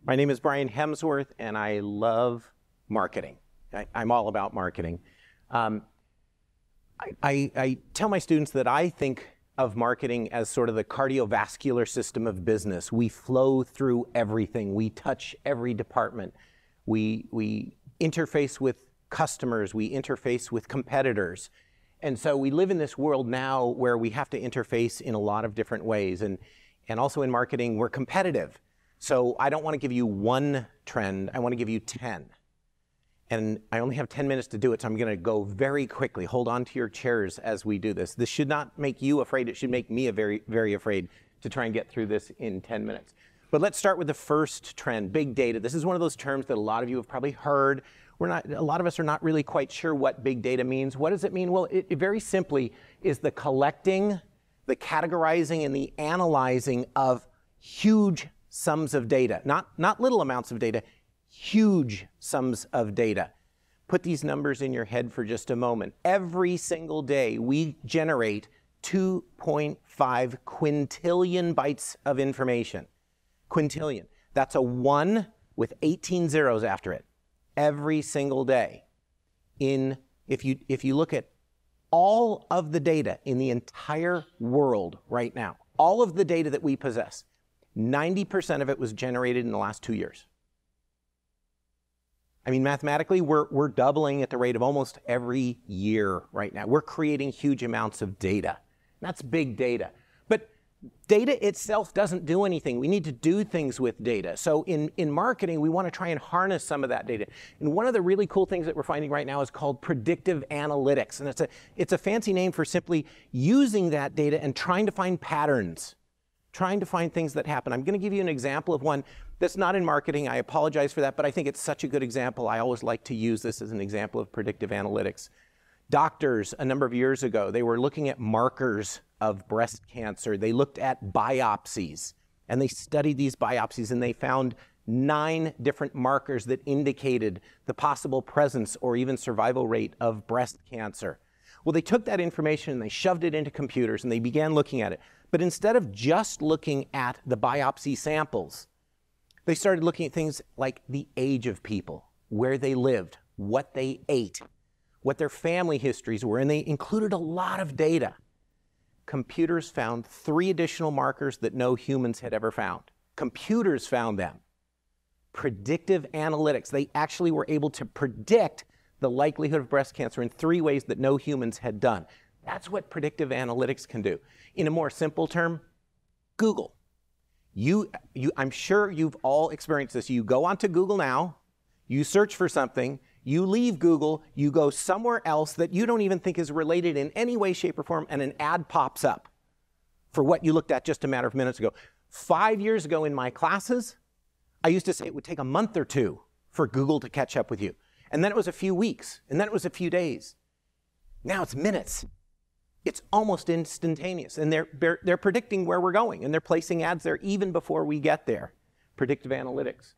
My name is Brian Hemsworth, and I love marketing. I'm all about marketing. I tell my students that I think of marketing as sort of the cardiovascular system of business. We flow through everything. We touch every department. We interface with customers. We interface with competitors. And so we live in this world now where we have to interface in a lot of different ways. And also in marketing, we're competitive. So I don't want to give you one trend. I want to give you 10. And I only have 10 minutes to do it, so I'm going to go very quickly. Hold on to your chairs as we do this. This should not make you afraid. It should make me very, very afraid to try and get through this in 10 minutes. But let's start with the first trend, big data. This is one of those terms that a lot of you have probably heard. A lot of us are not really quite sure what big data means. What does it mean? Well, it very simply is the collecting, the categorizing, and the analyzing of huge sums of data. Not little amounts of data, huge sums of data. Put these numbers in your head for just a moment. Every single day, we generate 2.5 quintillion bytes of information. Quintillion. That's a 1 with 18 zeros after it. Every single day. If you look at all of the data in the entire world right now, all of the data that we possess, 90% of it was generated in the last 2 years. I mean, mathematically, we're doubling at the rate of almost every year right now. We're creating huge amounts of data. That's big data. But data itself doesn't do anything. We need to do things with data. So in marketing, we want to try and harness some of that data. And one of the really cool things that we're finding right now is called predictive analytics. And it's a fancy name for simply using that data and trying to find patterns, trying to find things that happen. I'm going to give you an example of one that's not in marketing. I apologize for that, but I think it's such a good example. I always like to use this as an example of predictive analytics. Doctors, a number of years ago, they were looking at markers of breast cancer. They looked at biopsies, and they studied these biopsies, and they found 9 different markers that indicated the possible presence or even survival rate of breast cancer. Well, they took that information and they shoved it into computers, and they began looking at it. But instead of just looking at the biopsy samples, they started looking at things like the age of people, where they lived, what they ate, what their family histories were, and they included a lot of data. Computers found 3 additional markers that no humans had ever found. Computers found them. Predictive analytics. They actually were able to predict the likelihood of breast cancer in 3 ways that no humans had done. That's what predictive analytics can do. In a more simple term, Google. I'm sure you've all experienced this. You go onto Google now, you search for something, you leave Google, you go somewhere else that you don't even think is related in any way, shape, or form, and an ad pops up for what you looked at just a matter of minutes ago. 5 years ago in my classes, I used to say it would take a month or 2 for Google to catch up with you. And then it was a few weeks, and then it was a few days. Now it's minutes. It's almost instantaneous, and they're predicting where we're going, and they're placing ads there even before we get there. Predictive analytics.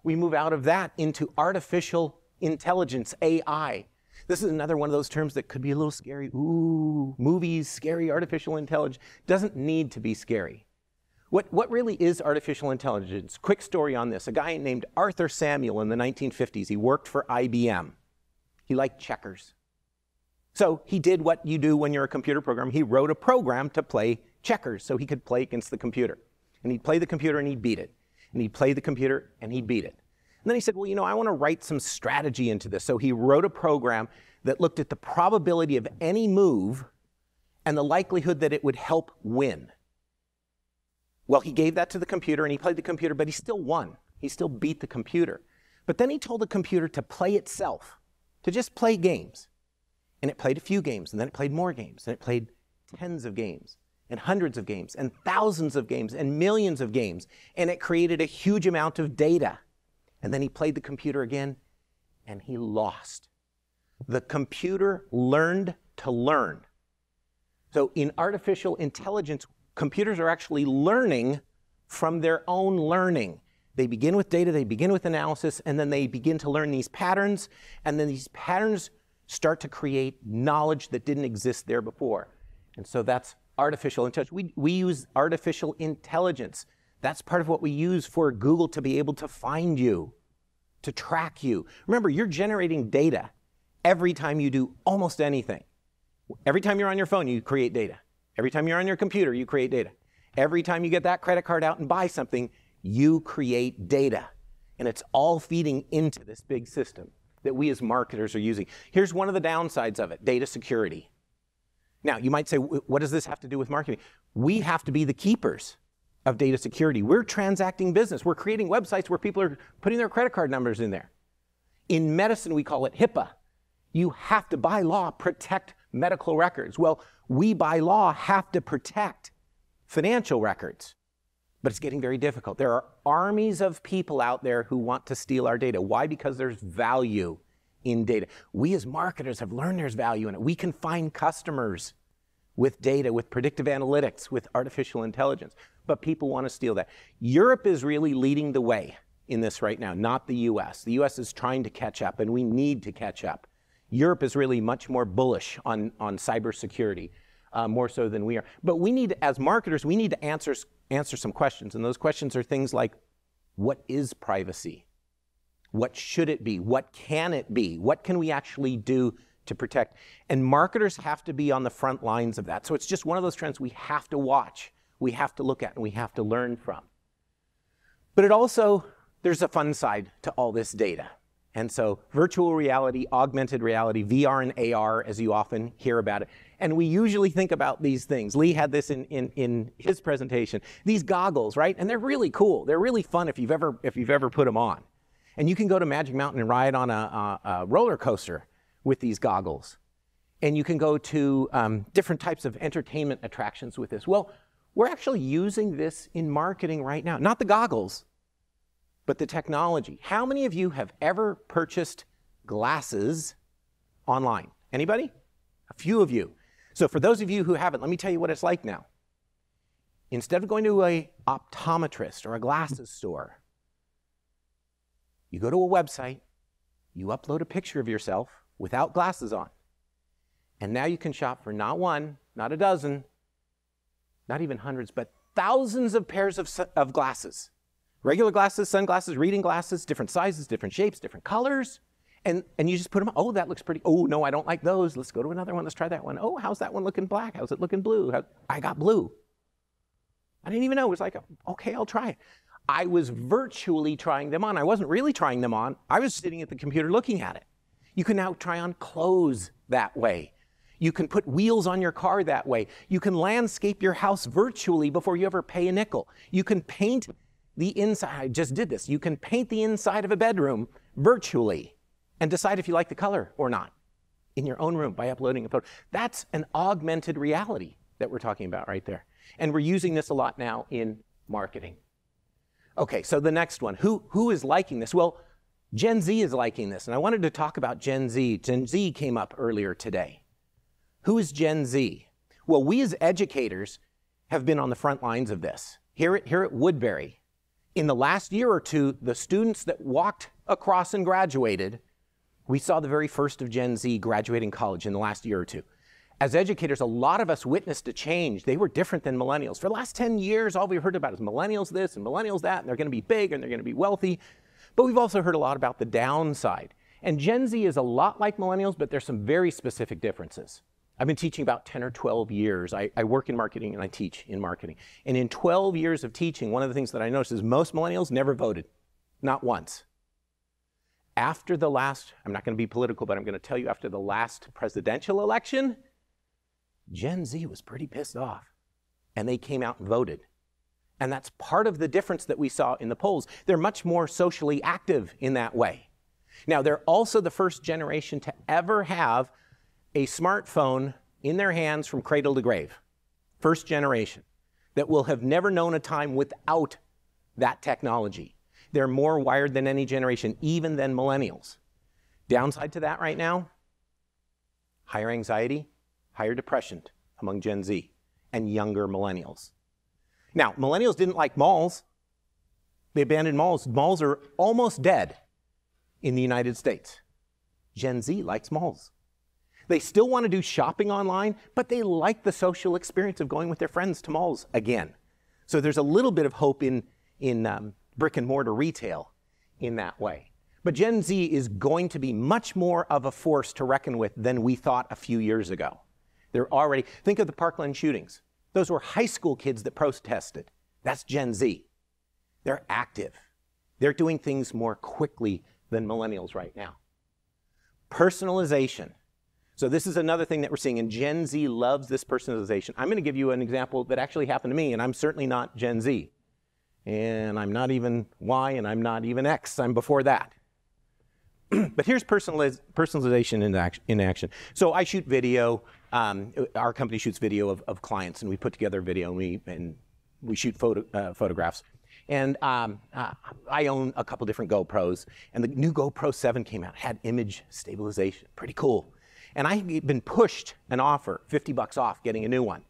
We move out of that into artificial intelligence, AI. This is another one of those terms that could be a little scary. Ooh, movies, scary artificial intelligence. Doesn't need to be scary. What really is artificial intelligence? Quick story on this. A guy named Arthur Samuel in the 1950s, he worked for IBM. He liked checkers. So he did what you do when you're a computer programmer. He wrote a program to play checkers so he could play against the computer. And he'd play the computer and he'd beat it. And he'd play the computer and he'd beat it. And then he said, well, you know, I want to write some strategy into this. So he wrote a program that looked at the probability of any move and the likelihood that it would help win. Well, he gave that to the computer and he played the computer, but he still won. He still beat the computer. But then he told the computer to play itself, to just play games. And it played a few games, and then it played more games, and it played tens of games, and hundreds of games, and thousands of games, and millions of games. And it created a huge amount of data. And then he played the computer again, and he lost. The computer learned to learn. So in artificial intelligence, computers are actually learning from their own learning. They begin with data, they begin with analysis, and then they begin to learn these patterns, and then these patterns start to create knowledge that didn't exist there before. And so that's artificial intelligence. We use artificial intelligence That's part of what we use for Google to be able to find you, to track you. Remember, you're generating data every time you do almost anything. Every time you're on your phone, you create data. Every time you're on your computer, you create data. Every time you get that credit card out and buy something, you create data. And it's all feeding into this big system that we as marketers are using. Here's one of the downsides of it, data security. Now, you might say, what does this have to do with marketing? We have to be the keepers of data security. We're transacting business. We're creating websites where people are putting their credit card numbers in there. In medicine, we call it HIPAA. You have to, by law, protect medical records. Well, we, by law, have to protect financial records. But it's getting very difficult. There are armies of people out there who want to steal our data. Why? Because there's value in data. We as marketers have learned there's value in it. We can find customers with data, with predictive analytics, with artificial intelligence. But people want to steal that. Europe is really leading the way in this right now, not the US. The US is trying to catch up, and we need to catch up. Europe is really much more bullish on cybersecurity, more so than we are. But we need, as marketers, we need to answer some questions. And those questions are things like, what is privacy? What should it be? What can it be? What can we actually do to protect? And marketers have to be on the front lines of that. So it's just one of those trends we have to watch, we have to look at, and we have to learn from. But it also, there's a fun side to all this data. And so virtual reality, augmented reality, VR and AR, as you often hear about it. And we usually think about these things. Lee had this in his presentation. These goggles, right? And they're really cool. They're really fun if you've ever put them on. And you can go to Magic Mountain and ride on a roller coaster with these goggles. And you can go to different types of entertainment attractions with this. Well, we're actually using this in marketing right now. Not the goggles, but the technology. How many of you have ever purchased glasses online? Anybody? A few of you. So for those of you who haven't, let me tell you what it's like now. Instead of going to an optometrist or a glasses store, you go to a website, you upload a picture of yourself without glasses on, and now you can shop for not one, not a dozen, not even hundreds, but thousands of pairs of glasses. Regular glasses, sunglasses, reading glasses, different sizes, different shapes, different colors. And you just put them on. Oh, that looks pretty. Oh, no, I don't like those. Let's go to another one. Let's try that one. Oh, how's that one looking black? How's it looking blue? I got blue. I didn't even know. It was like, okay, I'll try it. I was virtually trying them on. I wasn't really trying them on. I was sitting at the computer looking at it. You can now try on clothes that way. You can put wheels on your car that way. You can landscape your house virtually before you ever pay a nickel. You can paint the inside. I just did this. You can paint the inside of a bedroom virtually and decide if you like the color or not in your own room by uploading a photo. That's an augmented reality that we're talking about right there. And we're using this a lot now in marketing. Okay, so the next one. Who is liking this? Well, Gen Z is liking this. And I wanted to talk about Gen Z. Gen Z came up earlier today. Who is Gen Z? Well, we as educators have been on the front lines of this. Here at Woodbury, in the last year or two, the students that walked across and graduated, we saw the very first of Gen Z graduating college in the last year or two. As educators, a lot of us witnessed a change. They were different than millennials. For the last 10 years, all we've heard about is millennials this and millennials that, and they're going to be big and they're going to be wealthy. But we've also heard a lot about the downside. And Gen Z is a lot like millennials, but there's some very specific differences. I've been teaching about 10 or 12 years. I work in marketing and I teach in marketing. And in 12 years of teaching, one of the things that I noticed is most millennials never voted, not once. After the last, I'm not going to be political, but I'm going to tell you, after the last presidential election, Gen Z was pretty pissed off. And they came out and voted. And that's part of the difference that we saw in the polls. They're much more socially active in that way. Now, they're also the first generation to ever have a smartphone in their hands from cradle to grave. First generation that will have never known a time without that technology. They're more wired than any generation, even than millennials. Downside to that right now, higher anxiety, higher depression among Gen Z and younger millennials. Now, millennials didn't like malls. They abandoned malls. Malls are almost dead in the United States. Gen Z likes malls. They still want to do shopping online, but they like the social experience of going with their friends to malls again. So there's a little bit of hope in brick and mortar retail in that way. But Gen Z is going to be much more of a force to reckon with than we thought a few years ago. They're already, think of the Parkland shootings. Those were high school kids that protested. That's Gen Z. They're active. They're doing things more quickly than millennials right now. Personalization. So this is another thing that we're seeing, and Gen Z loves this personalization. I'm going to give you an example that actually happened to me, and I'm certainly not Gen Z. And I'm not even Y, and I'm not even X. I'm before that. But here's personalization in action. So I shoot video. Our company shoots video of clients, and we put together video, and we shoot photographs. And I own a couple different GoPros, and the new GoPro 7 came out, had image stabilization, pretty cool. And I had been pushed an offer, $50 off getting a new one.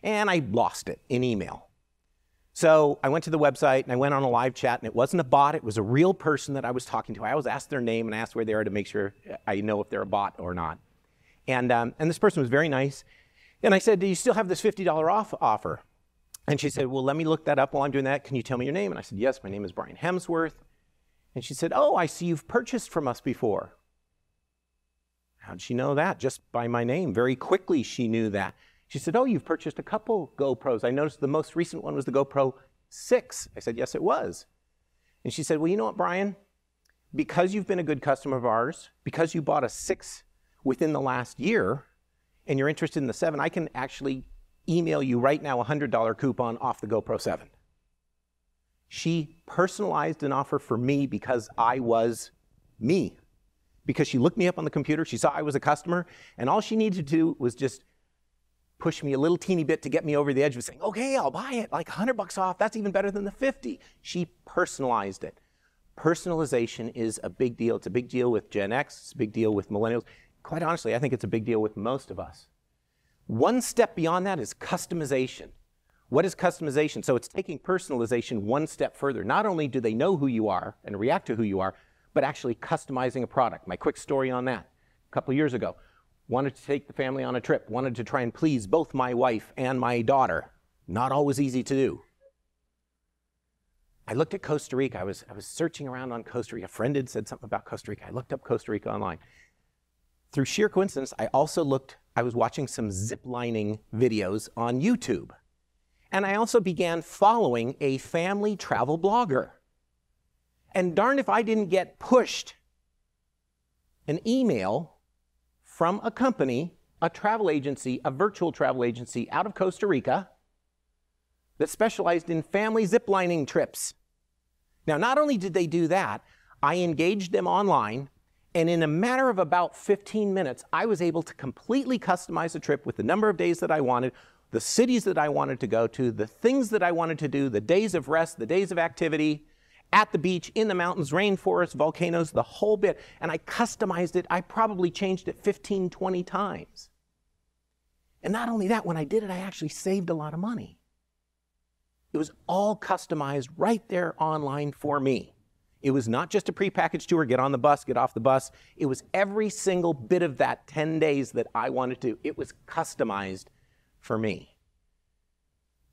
And I lost it in email. So I went to the website and I went on a live chat, and it wasn't a bot, it was a real person that I was talking to. I always ask their name and ask where they are to make sure I know if they're a bot or not. And this person was very nice. And I said, do you still have this $50 off offer? And she said, well, let me look that up while I'm doing that. Can you tell me your name? And I said, yes, my name is Brian Hemsworth. And she said, oh, I see you've purchased from us before. How'd she know that? Just by my name. Very quickly she knew that. She said, oh, you've purchased a couple GoPros. I noticed the most recent one was the GoPro 6. I said, yes, it was. And she said, well, you know what, Brian? Because you've been a good customer of ours, because you bought a 6 within the last year, and you're interested in the 7, I can actually email you right now a $100 coupon off the GoPro 7. She personalized an offer for me because I was me. Because she looked me up on the computer, she saw I was a customer, and all she needed to do was just push me a little teeny bit to get me over the edge of saying, okay, I'll buy it, like $100 off, that's even better than the 50. She personalized it. Personalization is a big deal. It's a big deal with Gen X, it's a big deal with millennials. Quite honestly, I think it's a big deal with most of us. One step beyond that is customization. What is customization? So it's taking personalization one step further. Not only do they know who you are and react to who you are, but actually customizing a product. My quick story on that. A couple of years ago, wanted to take the family on a trip, wanted to try and please both my wife and my daughter. Not always easy to do. I looked at Costa Rica. I was searching around on Costa Rica. A friend had said something about Costa Rica. I looked up Costa Rica online. Through sheer coincidence, I was watching some zip lining videos on YouTube. And I also began following a family travel blogger. And darn if I didn't get pushed an email from a company, a travel agency, a virtual travel agency out of Costa Rica that specialized in family ziplining trips. Now, not only did they do that, I engaged them online, and in a matter of about 15 minutes, I was able to completely customize the trip with the number of days that I wanted, the cities that I wanted to go to, the things that I wanted to do, the days of rest, the days of activity, at the beach, in the mountains, rainforests, volcanoes, the whole bit. And I customized it. I probably changed it 15, 20 times. And not only that, when I did it, I actually saved a lot of money. It was all customized right there online for me. It was not just a prepackaged tour, get on the bus, get off the bus. It was every single bit of that 10 days that I wanted to. It was customized for me.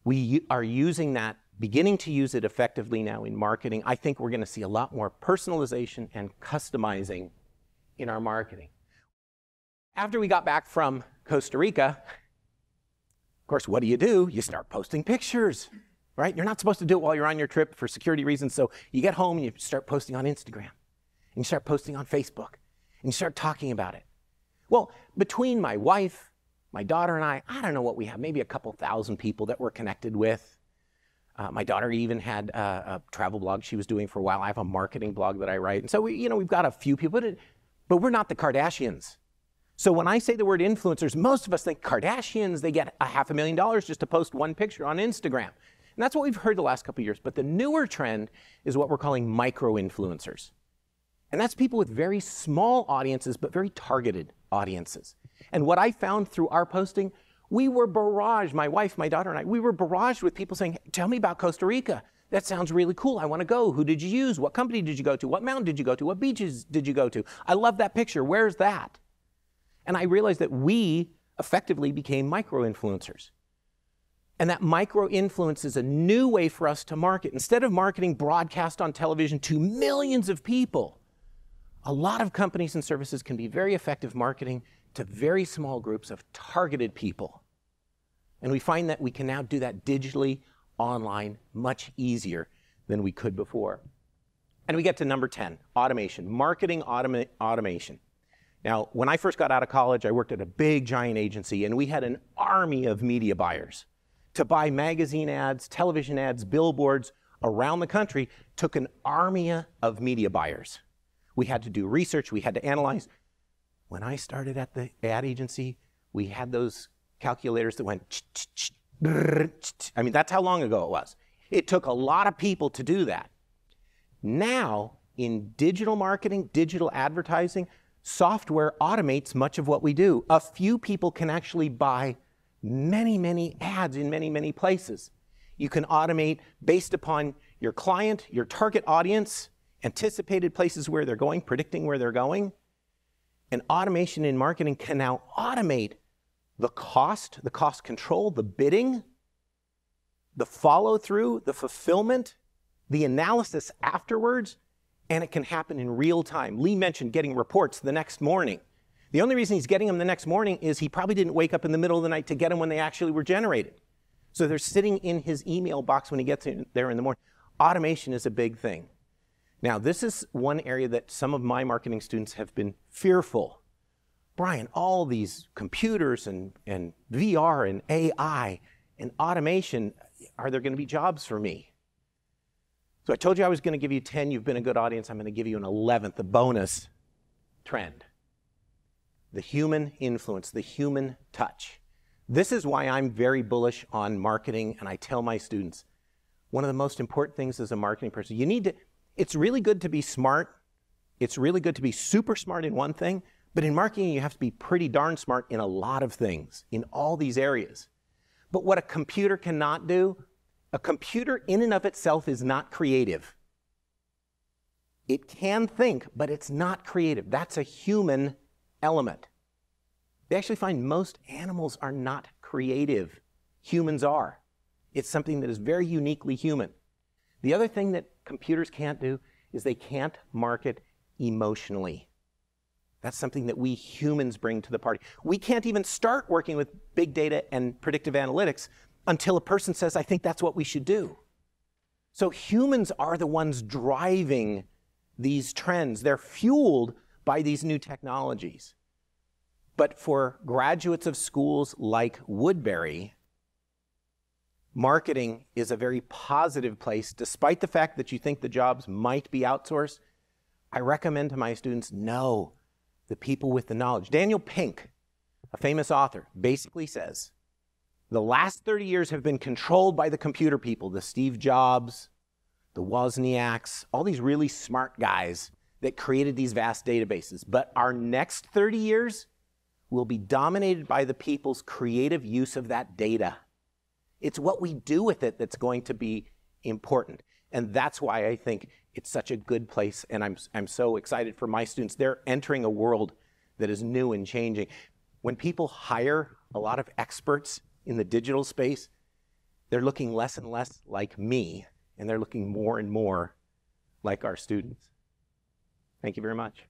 We are using that, beginning to use it effectively now in marketing. I think we're going to see a lot more personalization and customizing in our marketing. After we got back from Costa Rica, of course, what do? You start posting pictures, right? You're not supposed to do it while you're on your trip for security reasons, so you get home and you start posting on Instagram, and you start posting on Facebook, and you start talking about it. Well, between my wife, my daughter and I don't know what we have, maybe a couple thousand people that we're connected with. My daughter even had a travel blog she was doing for a while. I have a marketing blog that I write. And so we've got a few people, but we're not the Kardashians. So when I say the word influencers, most of us think Kardashians, they get $500,000 just to post one picture on Instagram. And that's what we've heard the last couple of years. But the newer trend is what we're calling micro-influencers. And that's people with very small audiences, but very targeted audiences. And what I found through our posting, we were barraged, my wife, my daughter and I, we were barraged with people saying, tell me about Costa Rica. That sounds really cool. I want to go. Who did you use? What company did you go to? What mountain did you go to? What beaches did you go to? I love that picture. Where's that? And I realized that we effectively became micro-influencers. And that micro influence is a new way for us to market. Instead of marketing broadcast on television to millions of people, a lot of companies and services can be very effective marketing to very small groups of targeted people. And we find that we can now do that digitally, online, much easier than we could before. And we get to number 10, automation, marketing automation. Now, when I first got out of college, I worked at a big giant agency, and we had an army of media buyers. To buy magazine ads, television ads, billboards around the country took an army of media buyers. We had to do research, we had to analyze. When I started at the ad agency, we had those calculators that went I mean, that's how long ago it was. It took a lot of people to do that. Now, in digital marketing, digital advertising, software automates much of what we do. A few people can actually buy many, many ads in many, many places. You can automate based upon your client, your target audience, anticipated places where they're going, predicting where they're going. And automation in marketing can now automate the cost control, the bidding, the follow-through, the fulfillment, the analysis afterwards, and it can happen in real time. Lee mentioned getting reports the next morning. The only reason he's getting them the next morning is he probably didn't wake up in the middle of the night to get them when they actually were generated. So they're sitting in his email box when he gets there in the morning. Automation is a big thing. Now, this is one area that some of my marketing students have been fearful. Brian, all these computers and VR and AI and automation, are there going to be jobs for me? So I told you I was going to give you 10. You've been a good audience. I'm going to give you an 11th, a bonus trend. The human influence, the human touch. This is why I'm very bullish on marketing, and I tell my students, one of the most important things as a marketing person, it's really good to be smart. It's really good to be super smart in one thing, but in marketing, you have to be pretty darn smart in a lot of things, in all these areas. But what a computer cannot do, a computer in and of itself is not creative. It can think, but it's not creative. That's a human element. They actually find most animals are not creative. Humans are. It's something that is very uniquely human. The other thing that computers can't do is they can't market emotionally. That's something that we humans bring to the party. We can't even start working with big data and predictive analytics until a person says, I think that's what we should do. So humans are the ones driving these trends. They're fueled by these new technologies. But for graduates of schools like Woodbury, marketing is a very positive place. Despite the fact that you think the jobs might be outsourced, I recommend to my students, no, the people with the knowledge. Daniel Pink, a famous author, basically says, the last 30 years have been controlled by the computer people, the Steve Jobs, the Wozniaks, all these really smart guys that created these vast databases. But our next 30 years will be dominated by the people's creative use of that data. It's what we do with it that's going to be important. And that's why I think it's such a good place, and I'm so excited for my students. They're entering a world that is new and changing. When people hire a lot of experts in the digital space, they're looking less and less like me, and they're looking more and more like our students. Thank you very much.